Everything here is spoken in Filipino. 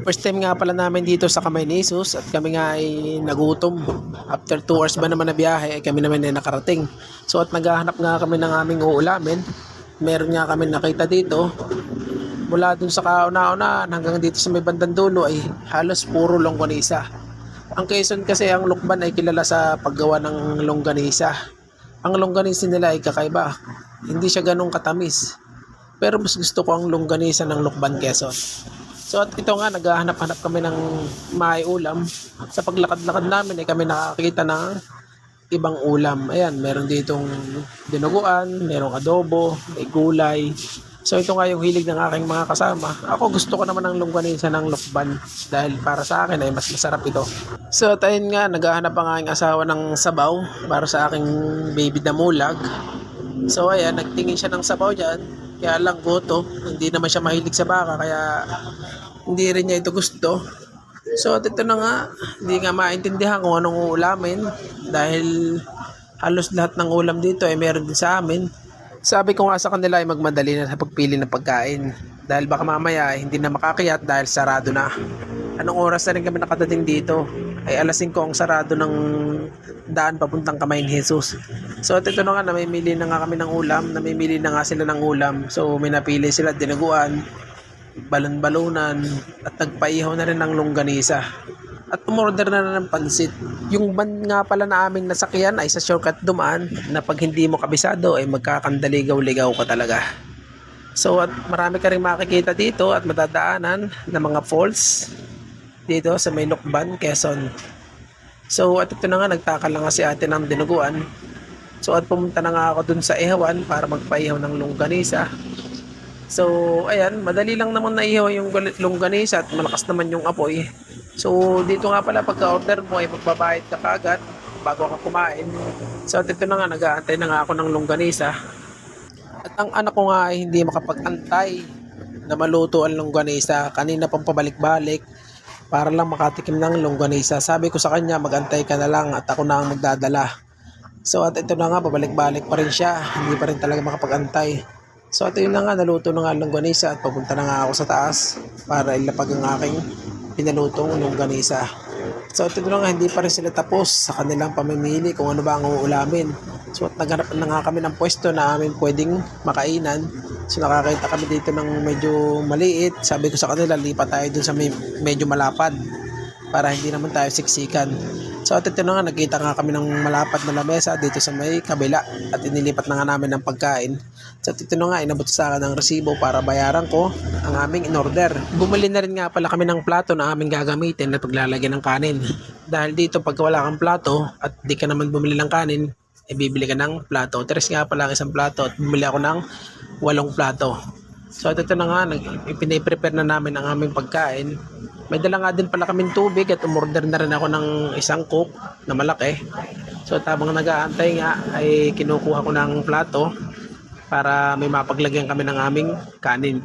First time nga pala namin dito sa Kamay ni Jesus at kami nga ay nagutom. After 2 hours ba naman na biyahe ay kami naman ay nakarating. So at naghahanap nga kami ng aming uulamin. Meron nga kami nakita dito. Mula dun sa kauna-una hanggang dito sa may bandang dulo ay halos puro longganisa. Ang Quezon kasi ang Lukban ay kilala sa paggawa ng longganisa. Ang longganisa nila ay kakaiba. Hindi siya ganong katamis. Pero mas gusto ko ang longganisa ng Lukban, Quezon. So at ito nga, naghahanap-hanap kami ng may ulam. Sa paglakad-lakad namin ay kami nakakita ng ibang ulam. Ayan, meron ditong dinuguan, merong adobo, may gulay. So ito nga yung hilig ng aking mga kasama. Ako gusto ko naman ng longganisa ng Lukban dahil para sa akin ay mas masarap ito. So at ayun nga, naghahanap ang aking asawa ng sabaw para sa aking baby na mulag. So ayan, nagtingin siya ng sabaw dyan. Kaya lang goto, hindi naman siya mahilig sa baka kaya hindi rin niya ito gusto. So at ito na nga, hindi nga maintindihan kung anong uulamin dahil halos lahat ng ulam dito ay meron din sa amin. Sabi ko nga sa kanila ay magmadali na sa pagpili ng pagkain dahil baka mamaya ay hindi na makakiyat dahil sarado na. Anong oras na rin kami nakadating dito? Ay alas 5 ang sarado ng daan papuntang Kamay ni Jesus. So at ito na nga, namimili na nga kami ng ulam, namimili na nga sila ng ulam. So may napili sila, dinuguan, balon-balunan, at nagpaihaw na rin ng longganisa. At umorder na ng pansit. Yung van nga pala na aming nasakyan ay sa shortcut dumaan na pag hindi mo kabisado ay magkakandaligaw-ligaw ka talaga. So at marami ka rin makikita dito at matadaanan ng mga falls dito sa may Lukban, Quezon. So at ito na nga, nagtaka lang nga si ate ng dinuguan. So at pumunta na nga ako dun sa ihawan para magpaihaw ng longganisa. So ayan, madali lang naman naihaw yung longganisa at malakas naman yung apoy. So dito nga pala pagka-order mo ay magbabayad ka kaagad bago ka kumain. So at ito na nga, nag-aantay na nga ako ng longganisa. At ang anak ko nga ay hindi makapag-antay na maluto ang longganisa. Kanina pang pabalik-balik para lang makatikim ng longganisa. Sabi ko sa kanya, magantay ka na lang at ako na ang magdadala. So at ito na nga, pabalik-balik pa rin siya. Hindi pa rin talaga makapag-antay. So at yun na nga, naluto na nga ang longganisa at papunta na nga ako sa taas para ilapag ang aking pinalutong longganisa. So at ito na nga, hindi pa rin sila tapos sa kanilang pamimili kung ano ba ang uulamin. So at naghanap na nga kami ng pwesto na amin pwedeng makainan. So nakakita kami dito ng medyo maliit. Sabi ko sa kanila, lipat tayo dun sa medyo malapad para hindi naman tayo siksikan. So at ito na nga, nakita nga kami ng malapad na lamesa dito sa may kabila at inilipat na nga namin ng pagkain. So at ito na nga, inabot sa akin ng resibo para bayaran ko ang aming in-order. Bumili na rin nga pala kami ng plato na aming gagamitin na paglalagyan ng kanin. Dahil dito pag wala kang plato at di ka naman bumili ng kanin, bibili ka ng plato. 3 nga pala ang isang plato at bumili ako ng 8 plato. So ito na nga, piniprepare na namin ang aming pagkain. May dala nga din pala kaming tubig at umorder na rin ako ng isang coke na malaki. So habang nag-aantay nga ay kinukuha ko ng plato para may mapaglagyan kami ng aming kanin.